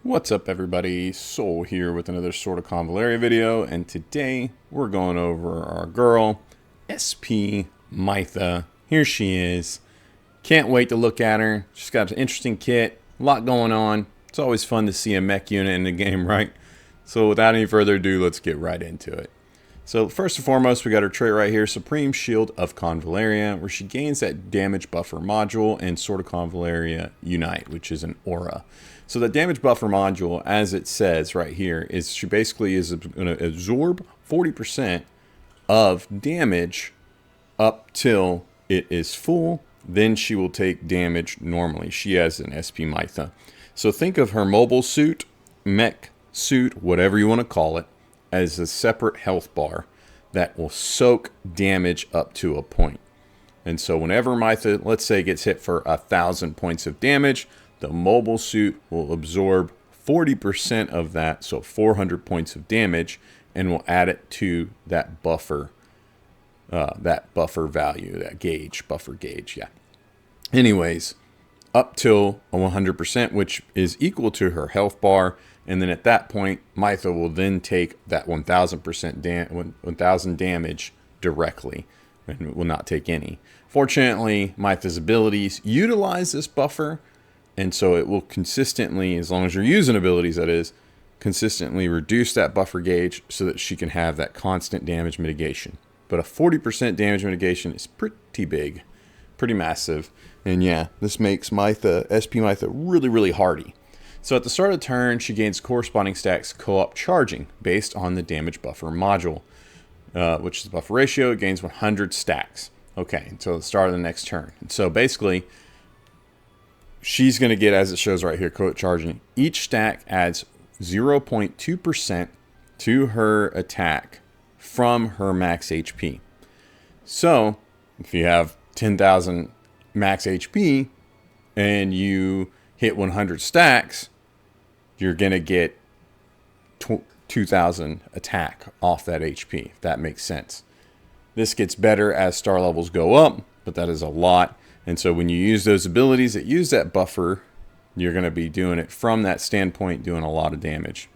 What's up everybody, Soul here with another sort of Convallaria video, and today we're going over our girl, SP Maitha. Here she is. Can't wait to look at her. She's got an interesting kit, a lot going on. It's always fun to see a mech unit in the game, right? So without any further ado, let's get right into it. So first and foremost, we got her trait right here, Supreme Shield of Convallaria, where she gains that damage buffer module and Sword of Convallaria Unite, which is an aura. So the damage buffer module, as it says right here, is she basically is going to absorb 40% of damage up till it is full. Then she will take damage normally. She has an SP Maitha. So think of her mobile suit, mech suit, whatever you want to call it, as a separate health bar that will soak damage up to a point. And so whenever Maitha, let's say, gets hit for 1,000 points of damage, the mobile suit will absorb 40% of that, so 400 points of damage, and will add it to that buffer value, that gauge, buffer gauge, yeah. Anyways, up till 100%, which is equal to her health bar, and then at that point, Maitha will then take that 1,000 damage directly, and will not take any. Fortunately, Maitha's abilities utilize this buffer, and so it will consistently, as long as you're using abilities, that is, consistently reduce that buffer gauge so that she can have that constant damage mitigation. But a 40% damage mitigation is pretty big, pretty massive. And yeah, this makes Maitha, SP Maitha, really, really hardy. So at the start of the turn, she gains corresponding stacks co-op charging based on the damage buffer module, which is the buffer ratio. It gains 100 stacks. Okay, until the start of the next turn. And so basically, she's going to get, as it shows right here, co-op charging. Each stack adds 0.2% to her attack from her max HP. So if you have 10,000 max HP and you hit 100 stacks, you're going to get 2,000 attack off that HP, if that makes sense. This gets better as star levels go up, but that is a lot. And so when you use those abilities that use that buffer, you're going to be doing it from that standpoint, doing a lot of damage.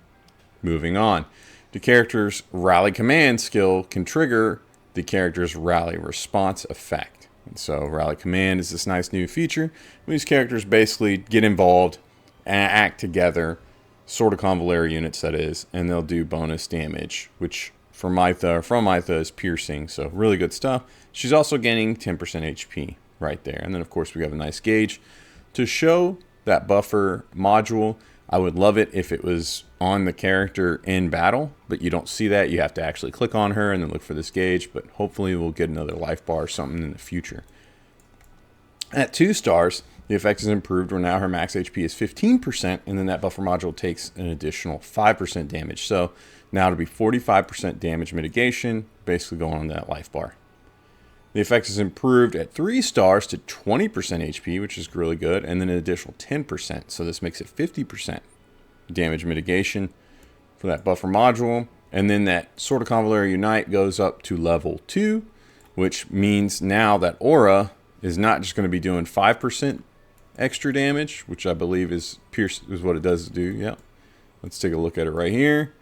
Moving on. The character's Rally Command skill can trigger the character's Rally Response effect. And so Rally Command is this nice new feature. These characters basically get involved and act together, sort of Convallaria units that is, and they'll do bonus damage, which for Maitha, or from Maitha, is piercing. So really good stuff. She's also gaining 10% HP right there. And then of course we have a nice gauge to show that buffer module. I would love it if it was on the character in battle, but you don't see that. You have to actually click on her and then look for this gauge, but hopefully we'll get another life bar or something in the future. At 2 stars, the effect is improved where now her max HP is 15%, and then that buffer module takes an additional 5% damage. So now it'll be 45% damage mitigation, basically going on that life bar. The effect is improved at 3 stars to 20% HP, which is really good, and then an additional 10%. So this makes it 50% damage mitigation for that buffer module. And then that Sword of Convallaria Unite goes up to level 2, which means now that aura is not just going to be doing 5% extra damage, which I believe is what it does do. Yeah. Let's take a look at it right here.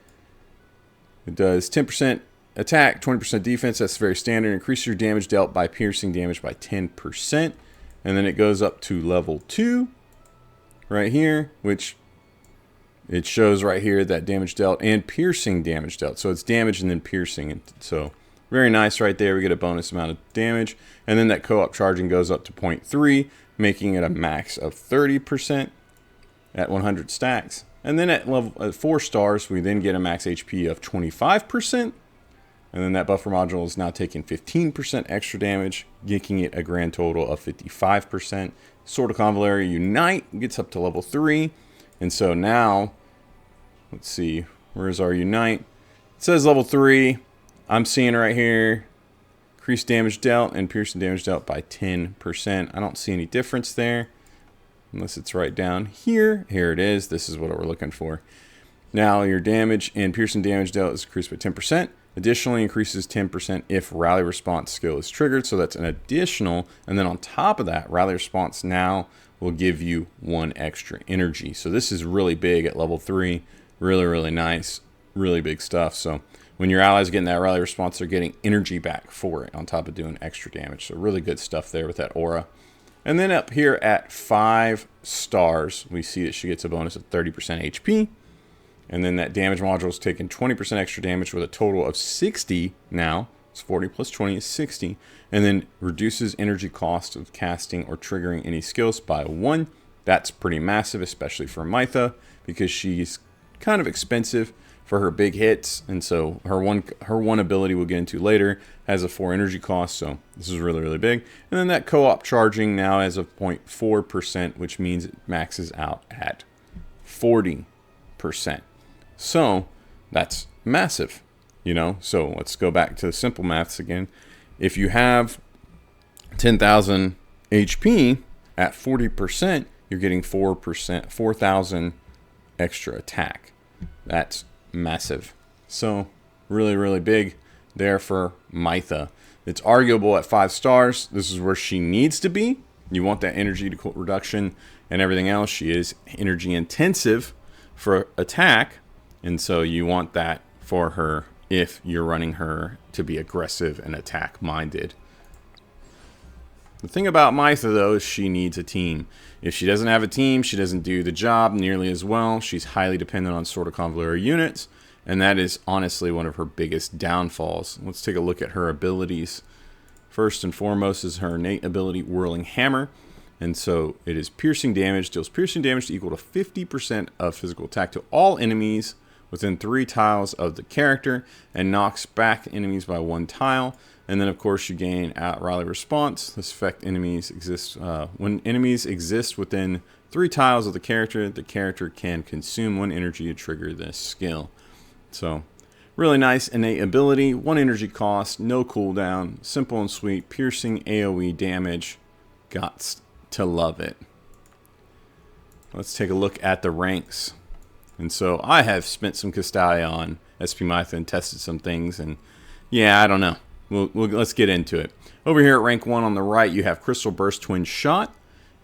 It does 10% attack, 20% defense. That's very standard. Increase your damage dealt by piercing damage by 10%. And then it goes up to level 2 right here, which it shows right here that damage dealt and piercing damage dealt. So it's damage and then piercing. And so very nice right there. We get a bonus amount of damage. And then that co-op charging goes up to 0.3, making it a max of 30% at 100 stacks. And then at 4 stars, we then get a max HP of 25%. And then that buffer module is now taking 15% extra damage, making it a grand total of 55%. Sword of Convallaria Unite gets up to level 3. And so now, let's see, where's our Unite? It says level 3. I'm seeing right here, increased damage dealt and piercing damage dealt by 10%. I don't see any difference there, unless it's right down here. Here it is. This is what we're looking for. Now your damage and piercing damage dealt is increased by 10%. Additionally, increases 10% if rally response skill is triggered. So that's an additional. And then on top of that, rally response now will give you 1 extra energy. So this is really big at level 3. Really, really nice. Really big stuff. So when your allies are getting that rally response, they're getting energy back for it on top of doing extra damage. So really good stuff there with that aura. And then up here at 5 stars, we see that she gets a bonus of 30% HP. And then that damage module is taking 20% extra damage with a total of 60 now. It's 40 plus 20 is 60. And then reduces energy cost of casting or triggering any skills by 1. That's pretty massive, especially for Maitha, because she's kind of expensive for her big hits. And so her one ability we'll get into later has a 4 energy cost. So this is really, really big. And then that co-op charging now has a 0.4%, which means it maxes out at 40%. So that's massive, you know. So let's go back to the simple maths again. If you have 10,000 HP at 40%, you're getting 4,000 extra attack. That's massive. So really, really big there for Maitha. It's arguable at 5 stars. This is where she needs to be. You want that energy to reduction and everything else. She is energy intensive for attack. And so you want that for her if you're running her to be aggressive and attack minded. The thing about Maitha though is she needs a team. If she doesn't have a team, she doesn't do the job nearly as well. She's highly dependent on Sword of Convallaria units, and that is honestly one of her biggest downfalls. Let's take a look at her abilities. First and foremost is her innate ability, Whirling Hammer. And so it is piercing damage, deals piercing damage to equal to 50% of physical attack to all enemies within 3 tiles of the character, and knocks back enemies by 1 tile. And then of course you gain rally response. This effect enemies exist when enemies exist within 3 tiles of the character can consume 1 energy to trigger this skill. So really nice innate ability, 1 energy cost, no cooldown, simple and sweet, piercing AoE damage. Got to love it. Let's take a look at the ranks. And so I have spent some Castalia on SP Maitha and tested some things, and yeah, I don't know. Let's get into it. Over here at rank 1 on the right, you have Crystal Burst Twin Shot.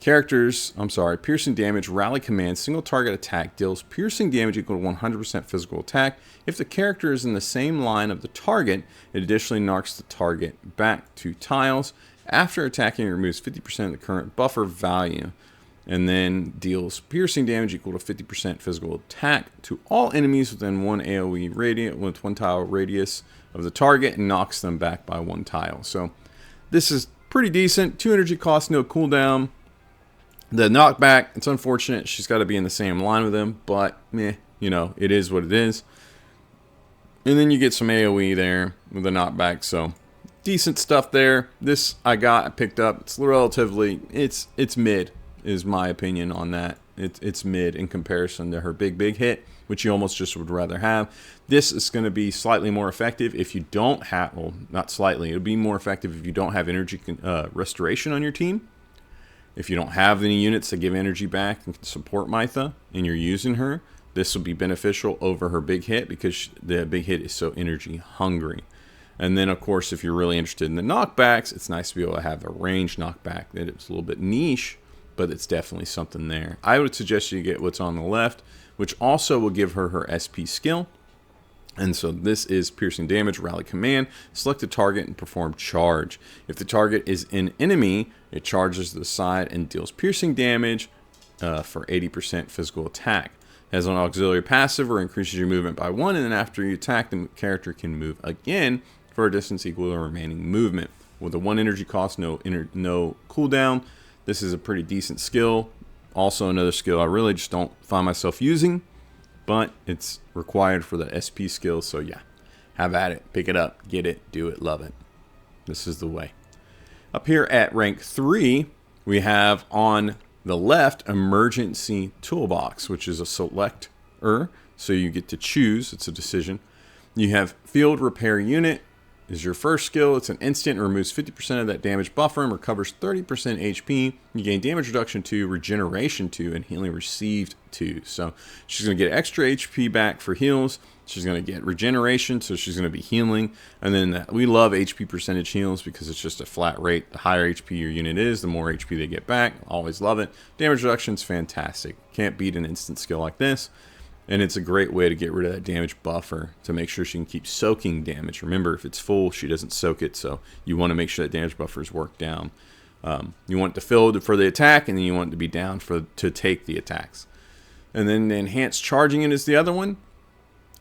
Piercing damage, rally command, single target attack, deals piercing damage equal to 100% physical attack. If the character is in the same line of the target, it additionally knocks the target back 2 tiles. After attacking, it removes 50% of the current buffer value, and then deals piercing damage equal to 50% physical attack to all enemies within 1 AoE radius with 1 tile radius of the target, and knocks them back by 1 tile. So this is pretty decent. 2 energy cost, no cooldown. The knockback, it's unfortunate. She's got to be in the same line with him, but meh, you know, it is what it is. And then you get some AoE there with the knockback, so decent stuff there. This I picked up. It's relatively, it's mid, is my opinion on that. It's mid in comparison to her big hit, which you almost just would rather have. This is going to be slightly more effective if you don't have, well, not slightly, it'll be more effective if you don't have energy restoration on your team. If you don't have any units that give energy back and can support Maitha, and you're using her, this will be beneficial over her big hit because the big hit is so energy hungry. And then, of course, if you're really interested in the knockbacks, it's nice to be able to have a range knockback. That it's a little bit niche, but it's definitely something there. I would suggest you get what's on the left, which also will give her her SP skill. And so this is piercing damage, rally command, select a target and perform charge. If the target is an enemy, it charges to the side and deals piercing damage for 80% physical attack. It has an auxiliary passive or increases your movement by 1, and then after you attack, the character can move again for a distance equal to the remaining movement. With a 1 energy cost, no cooldown, this is a pretty decent skill. Also another skill I really just don't find myself using, but it's required for the SP skill, so yeah, have at it, pick it up, get it, do it, love it. This is the way. Up here at rank 3, we have on the left Emergency Toolbox, which is a selector, so you get to choose, it's a decision. You have Field Repair Unit, is your first skill. It's an instant, removes 50% of that damage buffer and recovers 30% HP. You gain damage reduction 2, regeneration 2, and healing received 2. So she's going to get extra HP back for heals. She's going to get regeneration, so she's going to be healing. And then we love HP percentage heals because it's just a flat rate. The higher HP your unit is, the more HP they get back. Always love it. Damage reduction is fantastic. Can't beat an instant skill like this. And it's a great way to get rid of that damage buffer to make sure she can keep soaking damage. Remember, if it's full, she doesn't soak it, so you want to make sure that damage buffer is worked down. You want it to fill for the attack, and then you want it to be down to take the attacks. And then the enhanced charging it is the other one.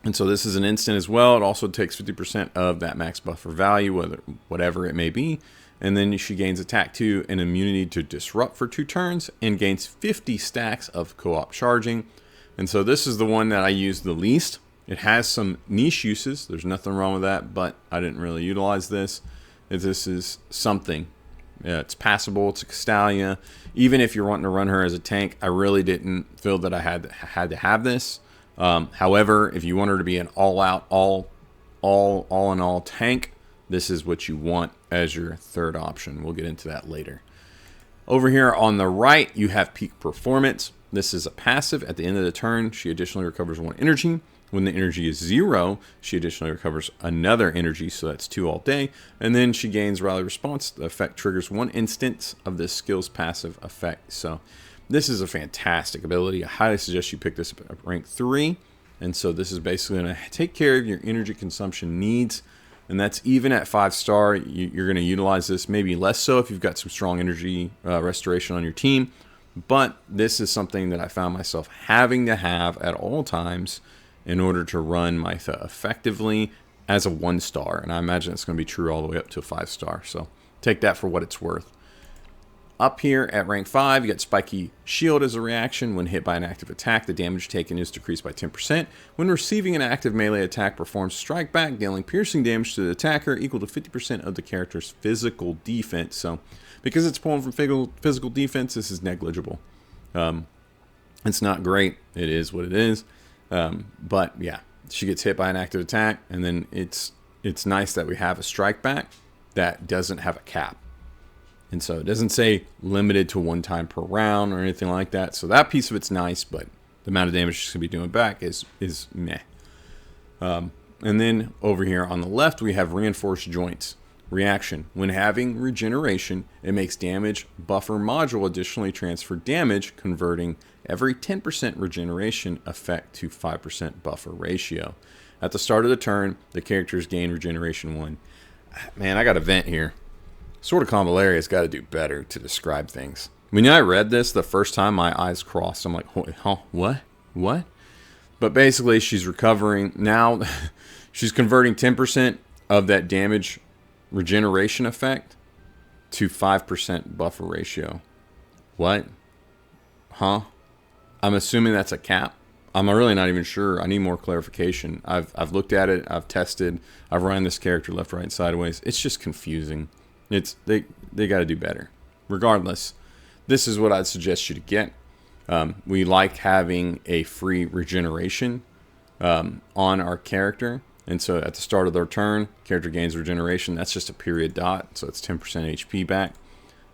And so this is an instant as well. It also takes 50% of that max buffer value, whatever it may be. And then she gains attack 2 and immunity to disrupt for 2 turns and gains 50 stacks of co-op charging. And so this is the one that I use the least. It has some niche uses. There's nothing wrong with that, but I didn't really utilize this. This is something. It's passable. It's a Castalia. Even if you're wanting to run her as a tank, I really didn't feel that I had to have this. However, if you want her to be an all-out, all-in-all tank, this is what you want as your third option. We'll get into that later. Over here on the right, you have Peak Performance. This is a passive. At the end of the turn, she additionally recovers 1 energy. When the energy is 0, she additionally recovers another energy, so that's 2 all day. And then she gains Rally Response. The effect triggers 1 instance of this skill's passive effect. So this is a fantastic ability. I highly suggest you pick this up at rank 3. And so this is basically going to take care of your energy consumption needs. And that's even at 5-star. You're going to utilize this, maybe less so if you've got some strong energy restoration on your team. But this is something that I found myself having to have at all times in order to run Maitha effectively as a 1-star. And I imagine it's going to be true all the way up to a 5-star. So take that for what it's worth. Up here at rank 5, you got Spiky Shield as a reaction. When hit by an active attack, the damage taken is decreased by 10%. When receiving an active melee attack, performs Strike Back, dealing piercing damage to the attacker equal to 50% of the character's physical defense. So because it's pulling from physical defense, this is negligible. It's not great. It is what it is. But yeah, she gets hit by an active attack, and then it's nice that we have a Strike Back that doesn't have a cap. And so it doesn't say limited to 1 time per round or anything like that. So that piece of it's nice, but the amount of damage she's going to be doing back is meh. And then over here on the left, we have Reinforced Joints. Reaction. When having regeneration, it makes damage buffer module additionally transfer damage, converting every 10% regeneration effect to 5% buffer ratio. At the start of the turn, the characters gain regeneration 1. Man, I got a vent here. Sword of Convallaria has got to do better to describe things. When I read this the first time, my eyes crossed. I'm like, huh, what? But basically, she's recovering. Now, she's converting 10% of that damage regeneration effect to 5% buffer ratio. What? Huh? I'm assuming that's a cap. I'm really not even sure. I need more clarification. I've looked at it. I've tested. I've run this character left, right, sideways. It's just confusing. They got to do better. Regardless, this is what I'd suggest you to get. We like having a free regeneration on our character. And so at the start of their turn, character gains regeneration. That's just a period dot. So it's 10% HP back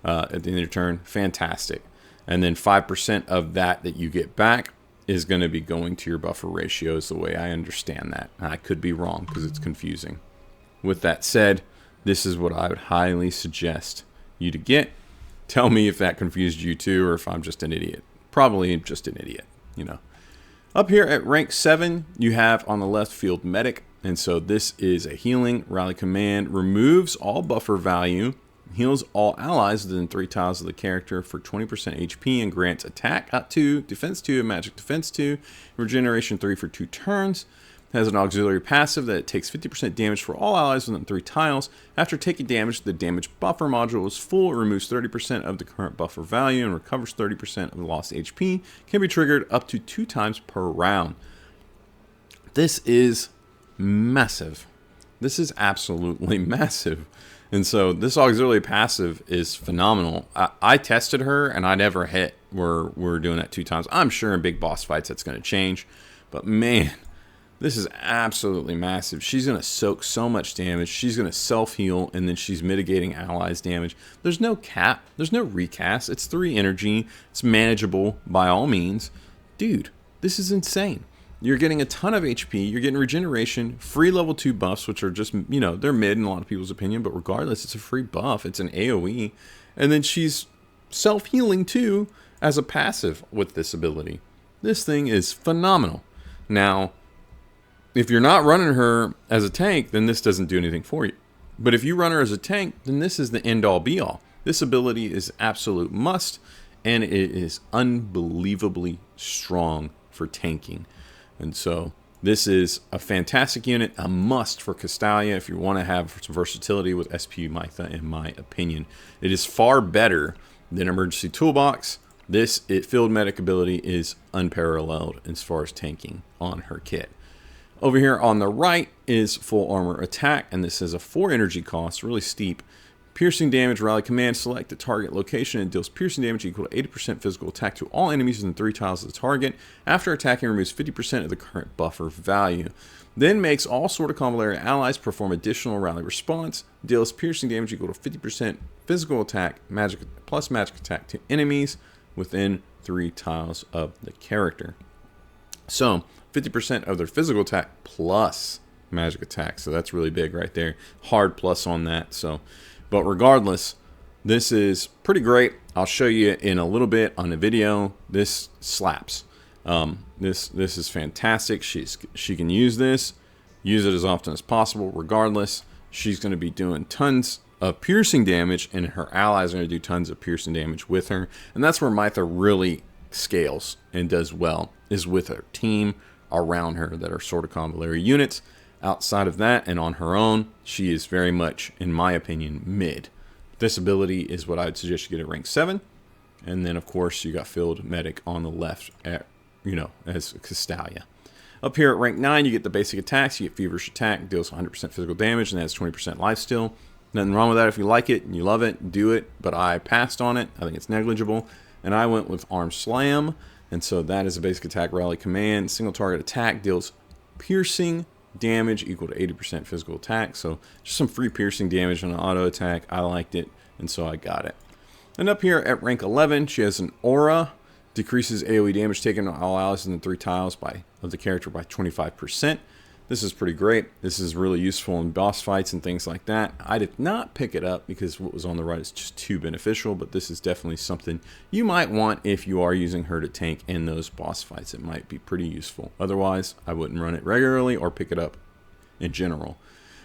at the end of your turn. Fantastic. And then 5% of that you get back is going to be going to your buffer ratios the way I understand that. I could be wrong because it's confusing. With that said, this is what I would highly suggest you to get. Tell me if that confused you too, or if I'm just an idiot. Probably just an idiot, you know. Up here at rank 7, you have on the left Field Medic. And so this is a healing. Rally Command removes all buffer value, heals all allies within 3 tiles of the character for 20% HP, and grants attack up 2, defense 2, and magic defense 2, regeneration 3 for 2 turns. Has an auxiliary passive that it takes 50% damage for all allies within 3 tiles. After taking damage, the damage buffer module is full. It removes 30% of the current buffer value and recovers 30% of the lost HP. Can be triggered up to 2 times per round. This is massive. This is absolutely massive. And so this auxiliary passive is phenomenal. I tested her and I never hit where we're doing that 2 times. I'm sure in big boss fights that's going to change. But man, This is absolutely massive. She's going to soak so much damage. She's going to self-heal, and then she's mitigating allies' damage. There's no cap. There's no recast. It's 3 energy. It's manageable by all means. Dude, this is insane. You're getting a ton of HP. You're getting regeneration, free level 2 buffs, which are just, you know, they're mid in a lot of people's opinion, but regardless, it's a free buff. It's an AoE. And then she's self-healing too as a passive with this ability. This thing is phenomenal. Now, if you're not running her as a tank, then this doesn't do anything for you. But if you run her as a tank, then this is the end-all be-all. This ability is absolute must, and it is unbelievably strong for tanking. And so this is a fantastic unit, a must for Castalia if you want to have some versatility with SP Maitha, in my opinion. It is far better than Emergency Toolbox. This field medic ability is unparalleled as far as tanking on her kit. Over here on the right is full armor attack, and this has a 4 energy cost, really steep. Piercing damage, rally command, select the target location and deals piercing damage equal to 80% physical attack to all enemies within 3 tiles of the target. After attacking, removes 50% of the current buffer value. Then makes all sort of Convallaria allies perform additional rally response, deals piercing damage equal to 50% physical attack, magic plus magic attack to enemies within 3 tiles of the character. So 50% of their physical attack plus magic attack. So that's really big right there. Hard plus on that. So, but regardless, this is pretty great. I'll show you in a little bit on the video. This slaps. This is fantastic. She can use this. Use it as often as possible. Regardless, she's going to be doing tons of piercing damage, and her allies are going to do tons of piercing damage with her. And that's where Maitha really scales and does well, is with her team around her that are sort of Convallaria units. Outside of that and on her own, she is very much, in my opinion, mid. This ability is what I would suggest you get at rank 7. And then, of course, you got Field Medic on the left, at, you know, as Castalia. Up here at rank 9, you get the basic attacks. You get Feverish Attack, deals 100% physical damage, and has 20% lifesteal. Nothing wrong with that. If you like it and you love it, do it. But I passed on it. I think it's negligible. And I went with Arm Slam. And so that is a basic attack rally command. Single target attack deals piercing damage equal to 80% physical attack. So just some free piercing damage on an auto attack. I liked it, and so I got it. And up here at rank 11, she has an aura. Decreases AoE damage taken on all allies in the 3 tiles of the character by 25%. This is pretty great. This is really useful in boss fights and things like that. I did not pick it up because what was on the right is just too beneficial, but this is definitely something you might want if you are using her to tank in those boss fights. It might be pretty useful. Otherwise, I wouldn't run it regularly or pick it up in general.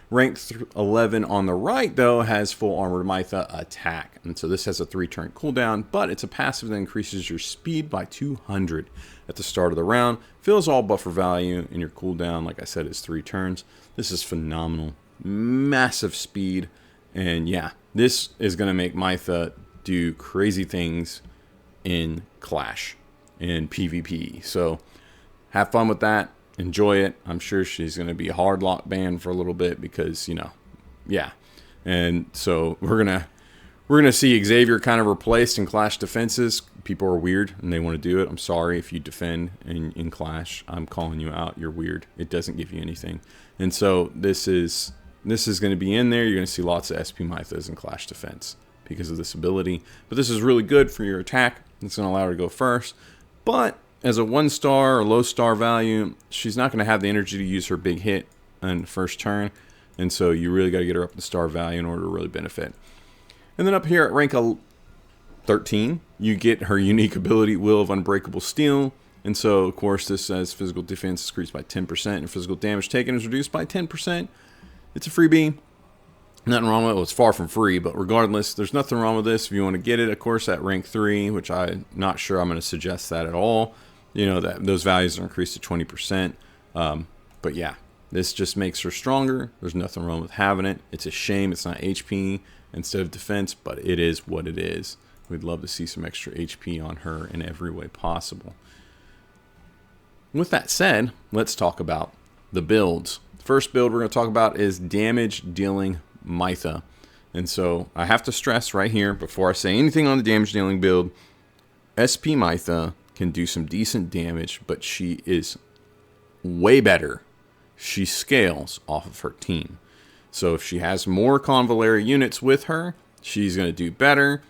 Rank 11 on the right, though, has full armor Maitha attack. And so this has a 3-turn cooldown, but it's a passive that increases your speed by 200 at the start of the round. Fills all buffer value, and your cooldown, like I said, is 3 turns. This is phenomenal. Massive speed. And yeah, this is going to make Maitha do crazy things in Clash, in PvP. So have fun with that. Enjoy it. I'm sure she's going to be hard lock banned for a little bit because, you know, yeah. And so we're gonna see Xavier kind of replaced in Clash defenses. People are weird and they want to do it. I'm sorry if you defend in Clash. I'm calling you out. You're weird. It doesn't give you anything. And so this is going to be in there. You're going to see lots of SP Maithas in Clash defense because of this ability. But this is really good for your attack. It's going to allow her to go first. But as a 1-star or low star value, she's not going to have the energy to use her big hit on the first turn. And so you really got to get her up to star value in order to really benefit. And then up here at rank 13, you get her unique ability, Will of Unbreakable Steel. And so, of course, this says physical defense is increased by 10% and physical damage taken is reduced by 10%. It's a freebie. Nothing wrong with it. Well, it's far from free, but regardless, there's nothing wrong with this. If you want to get it, of course, at rank 3, which I'm not sure I'm going to suggest that at all. You know, that those values are increased to 20%. But yeah, this just makes her stronger. There's nothing wrong with having it. It's a shame it's not HP instead of defense, but it is what it is. We'd love to see some extra HP on her in every way possible. With that said, let's talk about the builds. The first build we're going to talk about is damage dealing Maitha. And so I have to stress right here before I say anything on the damage dealing build, SP Maitha can do some decent damage, but she is way better she scales off of her team. So if she has more Convallaria units with her, she's going to do better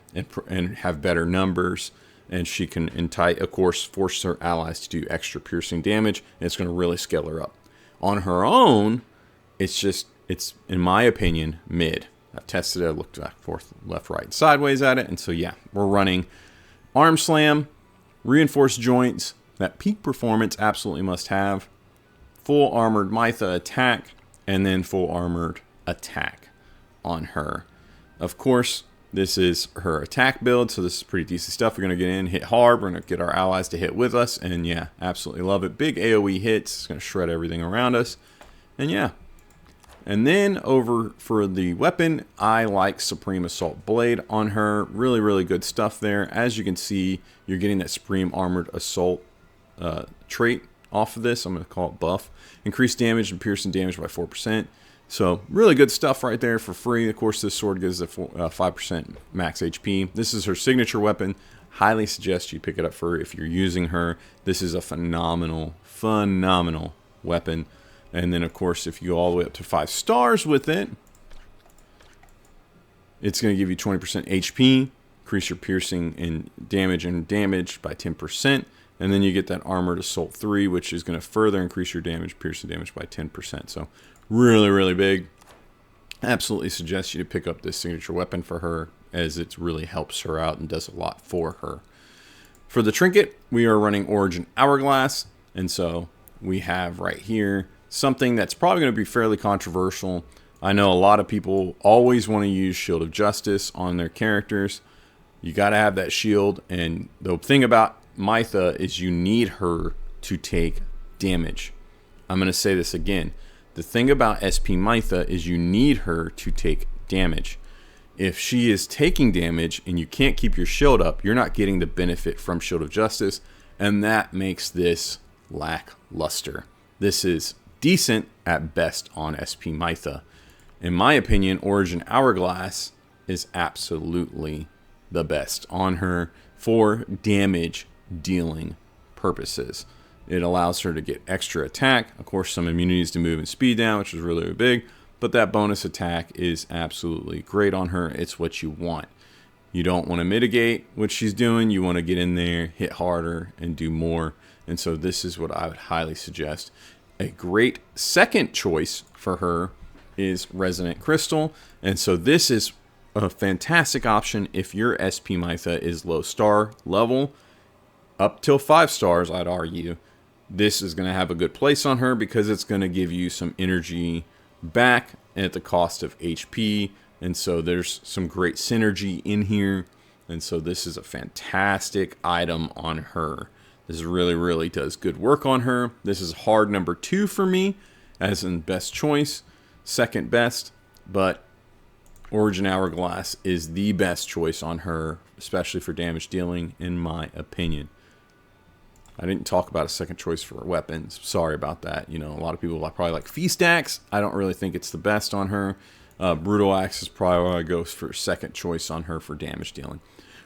and have better numbers. And she can, of course, force her allies to do extra piercing damage. And it's going to really scale her up. On her own, it's, in my opinion, mid. I've tested it. I looked back, forth, left, right, sideways at it. And so, yeah, we're running Arm Slam, Reinforced Joints. That peak performance absolutely must have. Full Armored Maitha attack. And then full Armored attack on her. Of course, this is her attack build, so this is pretty decent stuff. We're going to get in, hit hard. We're going to get our allies to hit with us. And yeah, absolutely love it. Big AoE hits. It's going to shred everything around us. And yeah. And then over for the weapon, I like Supreme Assault Blade on her. Really, really good stuff there. As you can see, you're getting that Supreme Armored Assault trait off of this. I'm going to call it buff. Increased damage and piercing damage by 4%. So really good stuff right there for free. Of course, this sword gives a 5% max HP. This is her signature weapon. Highly suggest you pick it up for her if you're using her. This is a phenomenal, phenomenal weapon. And then, of course, if you go all the way up to 5 stars with it, it's going to give you 20% HP, increase your piercing and damage by 10%. And then you get that Armored Assault 3, which is going to further increase your piercing damage by 10%. So really, really big. Absolutely suggest you to pick up this signature weapon for her, as it really helps her out and does a lot for her. For the trinket, we are running Origin Hourglass. And so we have right here something that's probably going to be fairly controversial. I know a lot of people always want to use Shield of Justice on their characters. You got to have that shield. And the thing about Maitha is you need her to take damage. I'm going to say this again. The thing about SP Maitha is you need her to take damage. If she is taking damage and you can't keep your shield up, you're not getting the benefit from Shield of Justice. And that makes this lackluster. This is decent at best on SP Maitha. In my opinion, Origin Hourglass is absolutely the best on her for damage dealing purposes. It allows her to get extra attack. Of course, some immunities to move and speed down, which is really, really big. But that bonus attack is absolutely great on her. It's what you want. You don't want to mitigate what she's doing. You want to get in there, hit harder, and do more. And so this is what I would highly suggest. A great second choice for her is Resonant Crystal. And so this is a fantastic option if your SP Maitha is low star level. Up till 5 stars, I'd argue. This is going to have a good place on her because it's going to give you some energy back at the cost of HP. And so there's some great synergy in here. And so this is a fantastic item on her. This really, really does good work on her. This is hard number 2 for me, as in best choice, second best. But Origin Hourglass is the best choice on her, especially for damage dealing, in my opinion. I didn't talk about a second choice for weapons. Sorry about that. You know, a lot of people probably like Feast Axe. I don't really think it's the best on her. Brutal Axe is probably where I go for second choice on her for damage dealing.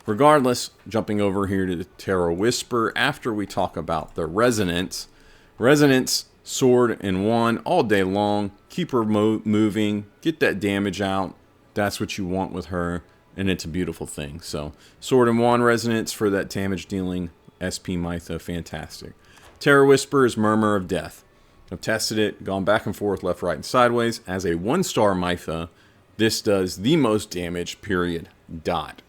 Regardless, jumping over here to the Terror Whisper after we talk about the Resonance. Resonance, sword and wand all day long. Keep her moving. Get that damage out. That's what you want with her. And it's a beautiful thing. So, sword and wand Resonance for that damage dealing. SP Maitha, fantastic. Terror Whisper is Murmur of Death. I've tested it, gone back and forth, left, right, and sideways. As a 1-star Maitha, this does the most damage, period, dot.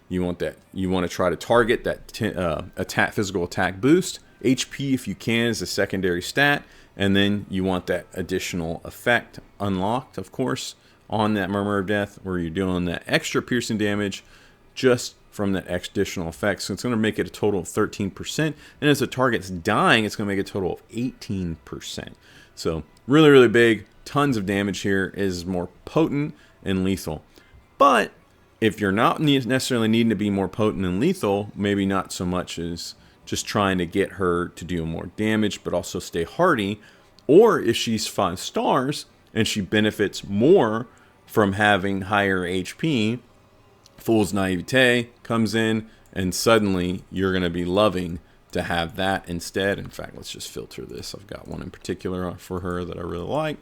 You want that. You want to try to target that physical attack boost. HP, if you can, is a secondary stat. And then you want that additional effect unlocked, of course, on that Murmur of Death, where you're doing that extra piercing damage just from that additional effect. So it's going to make it a total of 13%. And as the target's dying, it's going to make a total of 18%. So really, really big. Tons of damage here. Is more potent and lethal. But if you're not necessarily needing to be more potent and lethal, maybe not so much as just trying to get her to do more damage, but also stay hardy. Or if she's 5 stars and she benefits more from having higher HP, Fool's Naivete comes in, and suddenly you're going to be loving to have that instead. In fact, let's just filter this. I've got one in particular for her that I really like.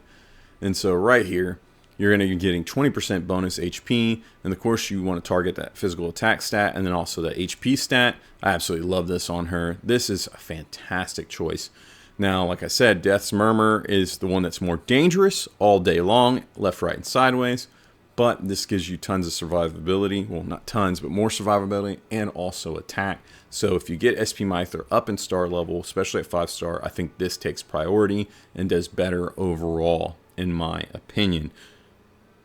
And so right here, you're going to be getting 20% bonus HP. And of course, you want to target that physical attack stat and then also the HP stat. I absolutely love this on her. This is a fantastic choice. Now, like I said, Death's Murmur is the one that's more dangerous all day long, left, right, and sideways. But this gives you tons of survivability. Well, not tons, but more survivability and also attack. So if you get SP Maitha up in star level, especially at 5-star, I think this takes priority and does better overall, in my opinion.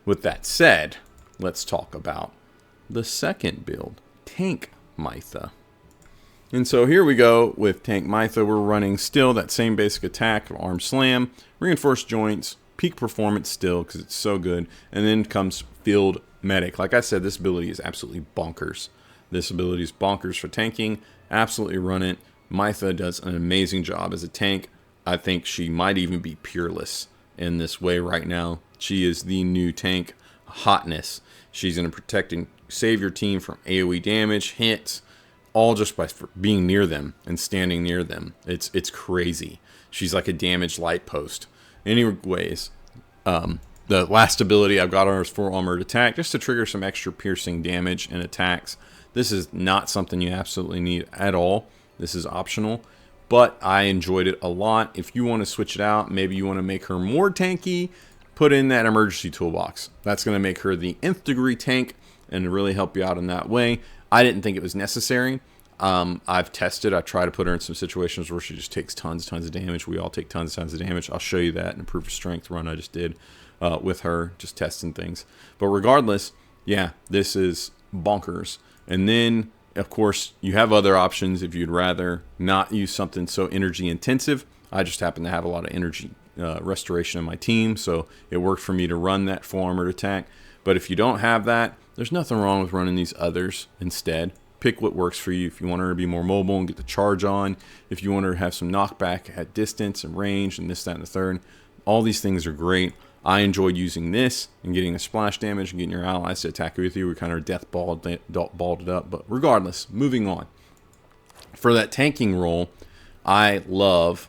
With that said, let's talk about the second build, Tank Maitha. And so here we go with Tank Maitha. We're running still that same basic attack of Arm Slam, Reinforced Joints, Peak Performance still because it's so good, and then comes Field Medic. Like I said, this ability is absolutely bonkers. This ability is bonkers for tanking. Absolutely run it. Maitha does an amazing job as a tank. I think she might even be peerless in this way right now. She is the new tank hotness. She's going to protect and save your team from AoE damage, hits, all just by being near them and standing near them. It's crazy. She's like a damaged light post. Anyways, the last ability I've got on her is Full Armored Attack, just to trigger some extra piercing damage and attacks. This is not something you absolutely need at all. This is optional, but I enjoyed it a lot. If you want to switch it out, maybe you want to make her more tanky, put in that emergency toolbox. That's going to make her the nth degree tank and really help you out in that way. I didn't think it was necessary. I've tested. I try to put her in some situations where she just takes tons of damage. We all take tons of damage. I'll show you that in a proof of strength run I just did with her, just testing things. But regardless, yeah, this is bonkers. And then, of course, you have other options if you'd rather not use something so energy intensive. I just happen to have a lot of energy restoration in my team, so it worked for me to run that Full Armored Attack. But if you don't have that, there's nothing wrong with running these others instead. Pick what works for you. If you want her to be more mobile and get the charge on, if you want her to have some knockback at distance and range and this, that, and the third, all these things are great. I enjoyed using this and getting a splash damage and getting your allies to attack with you. We kind of death balled it up, but regardless, moving on. For that tanking role, I love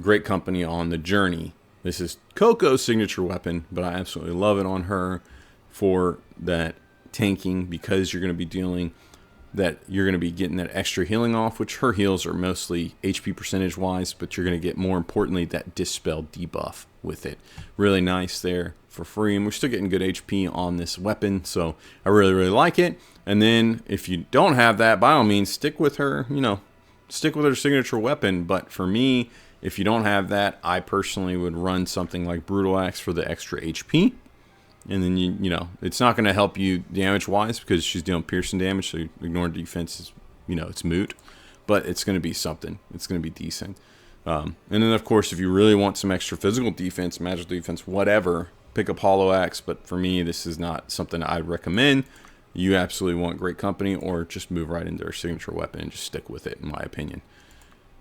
Great Company on the Journey. This is Coco's signature weapon, but I absolutely love it on her for that tanking because you're going to be getting that extra healing off, which her heals are mostly HP percentage wise, but you're going to get, more importantly, that Dispel debuff with it. Really nice there for free, and we're still getting good HP on this weapon, so I really like it. And then if you don't have that, by all means, stick with her, stick with her signature weapon. But for me, if you don't have that, I personally would run something like Brutal Axe for the extra HP. And then, it's not going to help you damage-wise because she's dealing piercing damage, so ignoring defense is, it's moot. But it's going to be something. It's going to be decent. And then, of course, if you really want some extra physical defense, magical defense, whatever, pick up Hollow Axe. But for me, this is not something I'd recommend. You absolutely want Great Company, or just move right into her signature weapon and just stick with it, in my opinion.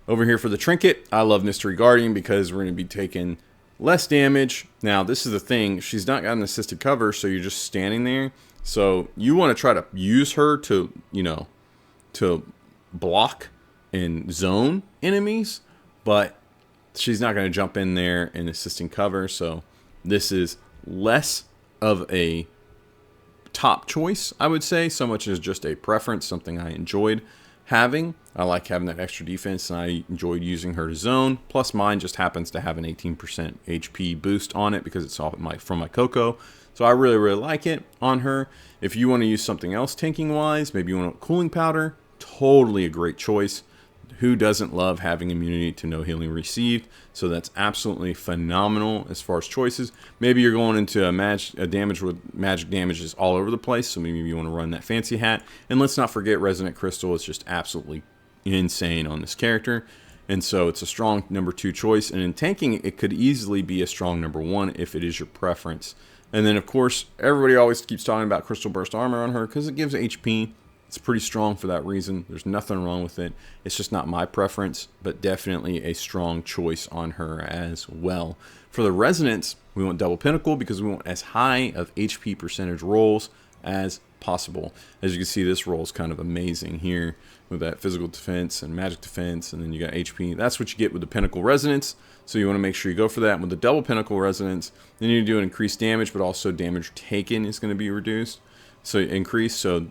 Over here for the Trinket, I love Mystery Guardian because we're going to be taking less damage. Now, this is the thing. She's not got an assisted cover, so you're just standing there. So you want to try to use her to, to block and zone enemies, but she's not going to jump in there and assisting cover. So this is less of a top choice, I would say, so much as just a preference, something I enjoyed having. I like having that extra defense, and I enjoyed using her to zone. Plus, mine just happens to have an 18% HP boost on it because it's all from my Coco. So I really like it on her. If you want to use something else tanking-wise, maybe you want a cooling powder, totally a great choice. Who doesn't love having immunity to no healing received? So that's absolutely phenomenal as far as choices. Maybe you're going into a damage with magic damages all over the place, so maybe you want to run that fancy hat. And let's not forget Resonant Crystal is just absolutely insane on this character. And so it's a strong number 2 choice. And in tanking, it could easily be a strong number 1 if it is your preference. And then, of course, everybody always keeps talking about Crystal Burst Armor on her because it gives HP. It's pretty strong for that reason. There's nothing wrong with it. It's just not my preference, but definitely a strong choice on her as well. For the Resonance, we want Double Pinnacle because we want as high of HP percentage rolls as possible. As you can see, this roll is kind of amazing here with that physical defense and magic defense, and then you got HP. That's what you get with the Pinnacle Resonance, so you want to make sure you go for that. And with the double Pinnacle Resonance, then you do an increased damage, but also damage taken is going to be reduced. So increase, so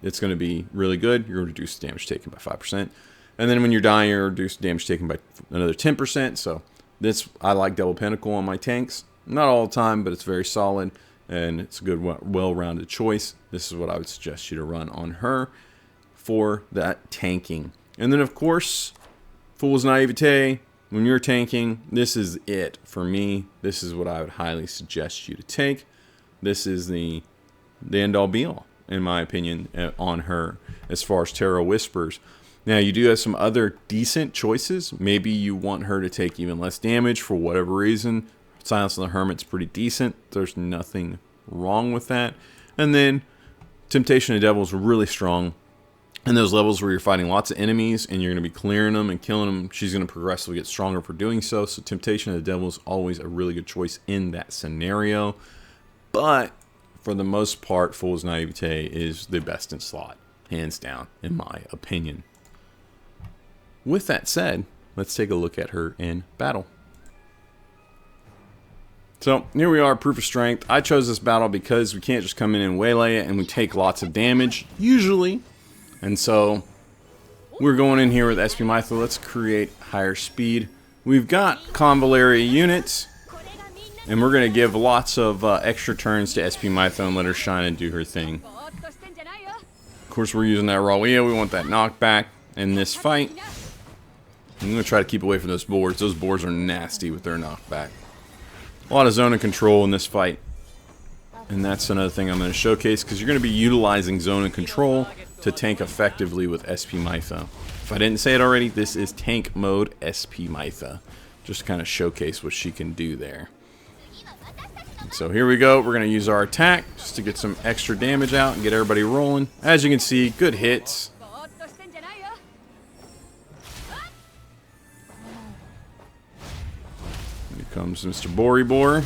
it's going to be really good. You're going to reduce damage taken by 5%. And then when you're dying, you're reduced damage taken by another 10%. So this, I like double Pinnacle on my tanks. Not all the time, but it's very solid. And it's a good, well-rounded choice. This is what I would suggest you to run on her for that tanking. And then, of course, Fool's Naivete. When you're tanking, this is it for me. This is what I would highly suggest you to take. This is the end-all be-all, in my opinion, on her as far as Tarot Whispers. Now, you do have some other decent choices. Maybe you want her to take even less damage for whatever reason. Silence of the Hermit's pretty decent. There's nothing wrong with that. And then Temptation of the Devil is really strong. And those levels where you're fighting lots of enemies and you're going to be clearing them and killing them, she's going to progressively get stronger for doing so. So Temptation of the Devil is always a really good choice in that scenario. But for the most part, Fool's Naivete is the best in slot, hands down, in my opinion. With that said, let's take a look at her in battle. So here we are, Proof of Strength. I chose this battle because we can't just come in and waylay it, and we take lots of damage, usually. And so we're going in here with SP Maitha. Let's create higher speed. We've got Convallaria units, and we're going to give lots of extra turns to SP Maitha and let her shine and do her thing. Of course, we're using that Rawia. We want that knockback in this fight. I'm going to try to keep away from those boards. Those boards are nasty with their knockback. A lot of zone and control in this fight. And that's another thing I'm going to showcase, because you're going to be utilizing zone and control to tank effectively with SP Maitha. If I didn't say it already, this is tank mode SP Maitha. Just to kind of showcase what she can do there. And so here we go. We're going to use our attack just to get some extra damage out and get everybody rolling. As you can see, good hits. Here comes Mr. Boribor.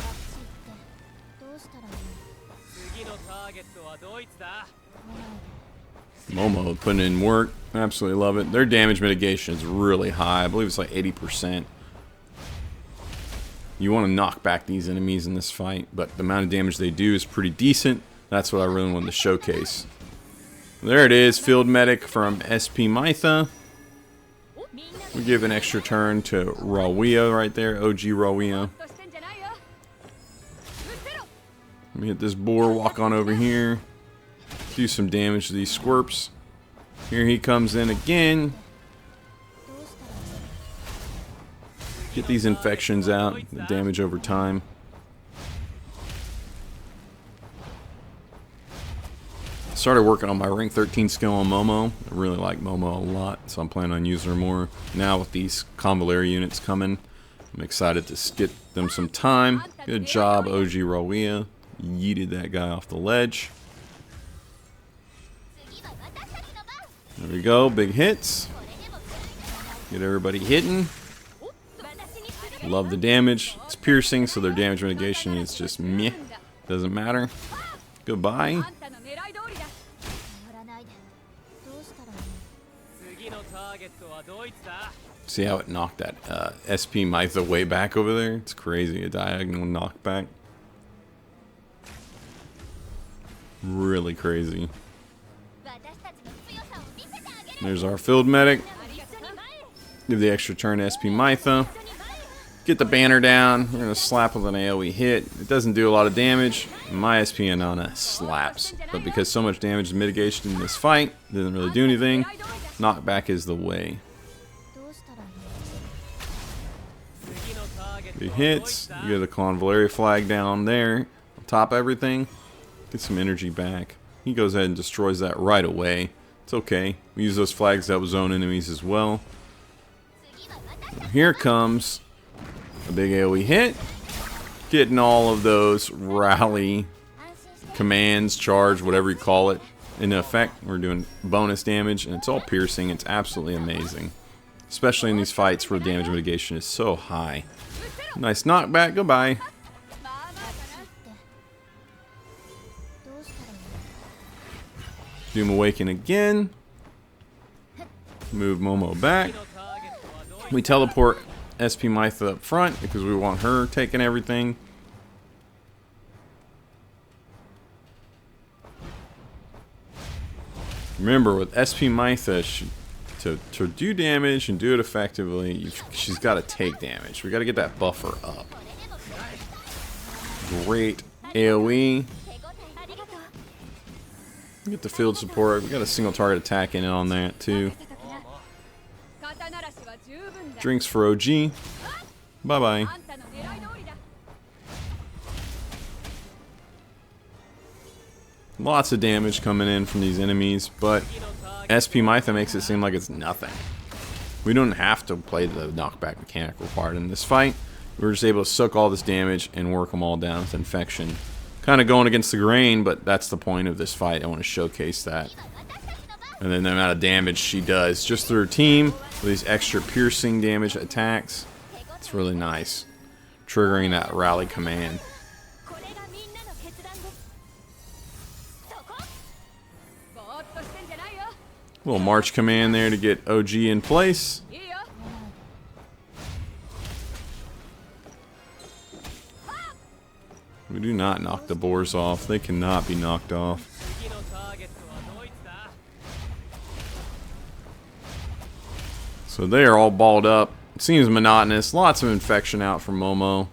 Momo putting in work. Absolutely love it. Their damage mitigation is really high. I believe it's like 80%. You want to knock back these enemies in this fight, but the amount of damage they do is pretty decent. That's what I really wanted to showcase. There it is, Field Medic from SP Maitha. We give an extra turn to Rawia right there, OG Rawia. Let me hit this boar, walk on over here. Do some damage to these squirps. Here he comes in again. Get these infections out, the damage over time. Started working on my rank 13 skill on Momo. I really like Momo a lot, so I'm planning on using her more. Now with these Convallaria units coming, I'm excited to get them some time. Good job, OG Rawia. Yeeted that guy off the ledge. There we go, big hits. Get everybody hitting. Love the damage. It's piercing, so their damage mitigation is just meh. Doesn't matter. Goodbye. See how it knocked that SP Maitha way back over there? It's crazy. A diagonal knockback. Really crazy. There's our Field Medic. Give the extra turn to SP Maitha. Get the banner down. We're going to slap with an AoE hit. It doesn't do a lot of damage. My SP Anana slaps. But because so much damage and mitigation in this fight, it doesn't really do anything. Knockback is the way. Big hits. You get a Convallaria flag down there. On top of everything. Get some energy back. He goes ahead and destroys that right away. It's okay. We use those flags to help zone enemies as well. Here comes a big AoE hit. Getting all of those rally commands, charge, whatever you call it, in effect. We're doing bonus damage, and it's all piercing. It's absolutely amazing. Especially in these fights where damage mitigation is so high. Nice knockback. Goodbye. Doom Awaken again. Move Momo back. We teleport SP Maitha up front because we want her taking everything. Remember, with SP Maitha, to do damage and do it effectively, she's got to take damage. We got to get that buffer up. Great AoE. Get the field support. We got a single target attack in on that too. Drinks for OG. Bye-bye. Lots of damage coming in from these enemies, but SP Maitha makes it seem like it's nothing. We don't have to play the knockback mechanic required in this fight. We're just able to suck all this damage and work them all down with infection. Kind of going against the grain, but that's the point of this fight. I want to showcase that. And then the amount of damage she does just through her team with these extra piercing damage attacks. It's really nice. Triggering that rally command. Little march command there to get OG in place. We do not knock the boars off. They cannot be knocked off. So they are all balled up. It seems monotonous. Lots of infection out from Momo.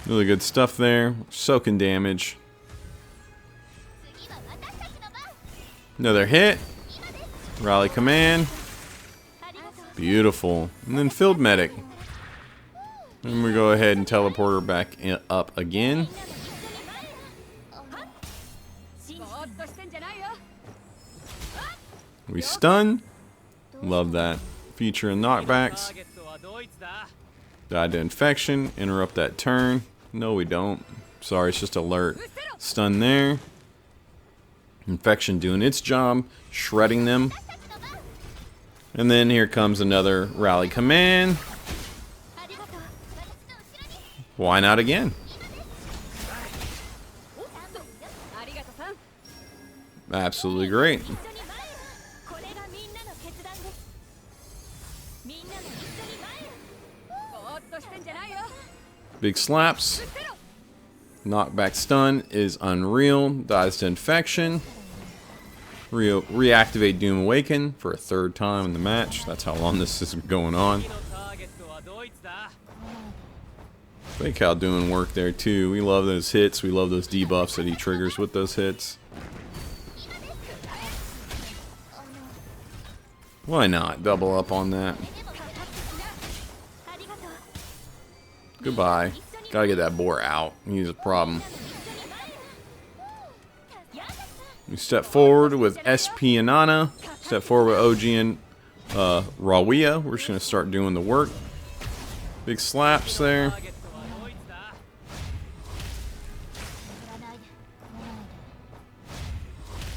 Really good stuff there. Soaking damage. Another hit. Rally command. Beautiful. And then field medic. And we go ahead and teleport her back up again. We stun. Love that feature in knockbacks. Died to infection. Interrupt that turn. No, we don't. Sorry, it's just alert. Stun there. Infection doing its job. Shredding them. And then here comes another rally command. Why not again? Absolutely great. Big slaps. Knockback stun is unreal. Dies to infection. Reactivate Doom Awaken for a third time in the match. That's how long this is going on. Fake Cal doing work there too. We love those hits. We love those debuffs that he triggers with those hits. Why not double up on that? Goodbye. Gotta get that boar out. He's a problem. We step forward with SP Inanna. Step forward with OG and Rawia. We're just gonna start doing the work. Big slaps there.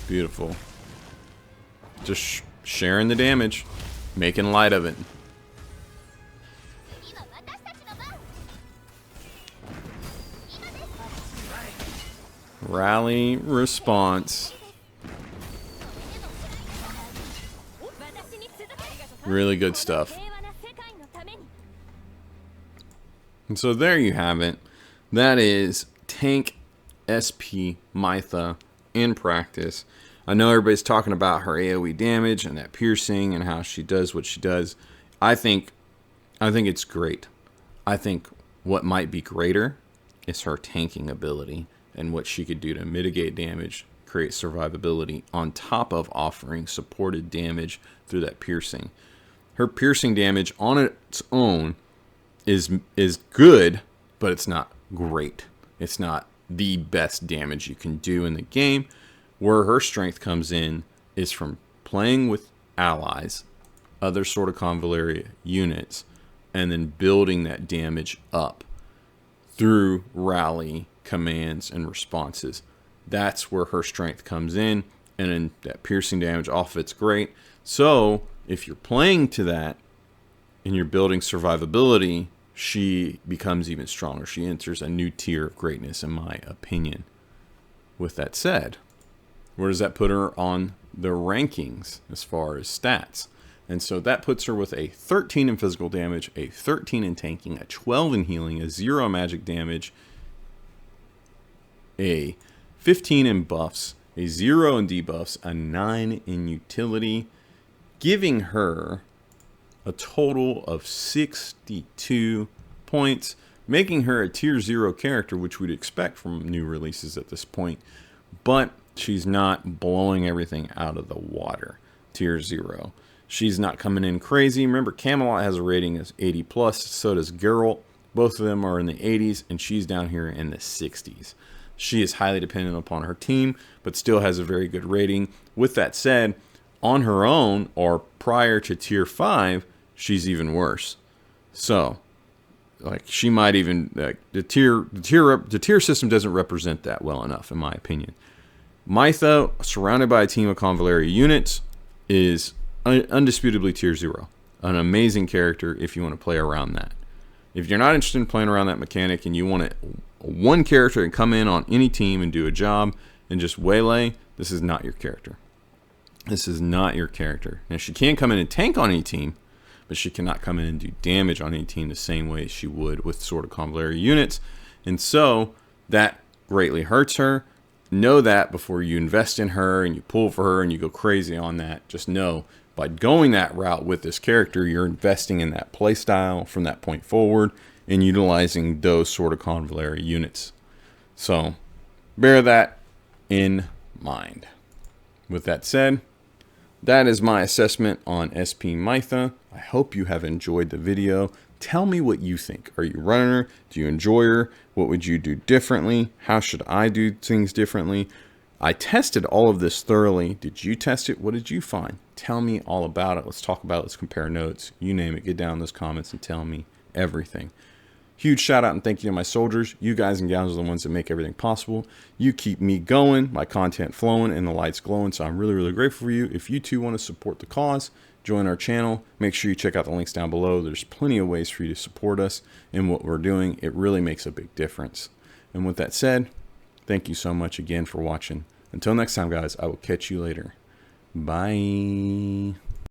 Beautiful. Just sharing the damage. Making light of it. Rally response. Really good stuff. And so there you have it. That is Tank SP Maitha in practice. I know everybody's talking about her AoE damage and that piercing and how she does what she does. I think it's great. I think what might be greater is her tanking ability and what she could do to mitigate damage, create survivability, on top of offering supported damage through that piercing. Her piercing damage on its own is good, but it's not great. It's not the best damage you can do in the game. Where her strength comes in is from playing with allies, other sort of Convallaria units, and then building that damage up through rally commands and responses. That's where her strength comes in, and then that piercing damage off of it's great. So if you're playing to that and you're building survivability, she becomes even stronger. She enters a new tier of greatness, in my opinion. with that said, where does that put her on the rankings as far as stats? And so that puts her with a 13 in physical damage, a 13 in tanking, a 12 in healing, a 0 magic damage, a 15 in buffs, a 0 in debuffs, a 9 in utility, giving her a total of 62 points, making her a tier 0 character, which we'd expect from new releases at this point. But she's not blowing everything out of the water. Tier 0. She's not coming in crazy. Remember, Camelot has a rating as 80 plus, so does Geralt. Both of them are in the 80s, and she's down here in the 60s. She is highly dependent upon her team, but still has a very good rating. With that said, on her own, or prior to tier 5, she's even worse. So, like, she might even, the tier system doesn't represent that well enough, in my opinion. Maitha, surrounded by a team of Convallaria units, is undisputably tier 0. An amazing character if you want to play around that. If you're not interested in playing around that mechanic and you want one character to come in on any team and do a job and just waylay, this is not your character. This is not your character. Now, she can come in and tank on any team, but she cannot come in and do damage on any team the same way she would with Sword of Convallaria units. And so that greatly hurts her. Know that before you invest in her and you pull for her and you go crazy on that. Just know, by going that route with this character, you're investing in that playstyle from that point forward and utilizing those Sword of Convallaria units. So bear that in mind. With that said, that is my assessment on SP Maitha. I hope you have enjoyed the video. Tell me what you think. Are you running her? Do you enjoy her? What would you do differently? How should I do things differently? I tested all of this thoroughly. Did you test it? What did you find? Tell me all about it. Let's talk about it. Let's compare notes. You name it. Get down in those comments and tell me everything. Huge shout out and thank you to my soldiers. You guys and gals are the ones that make everything possible. You keep me going, my content flowing, and the lights glowing. So I'm really, really grateful for you. If you too want to support the cause, join our channel. Make sure you check out the links down below. There's plenty of ways for you to support us in what we're doing. It really makes a big difference. And with that said, thank you so much again for watching. Until next time, guys, I will catch you later. Bye.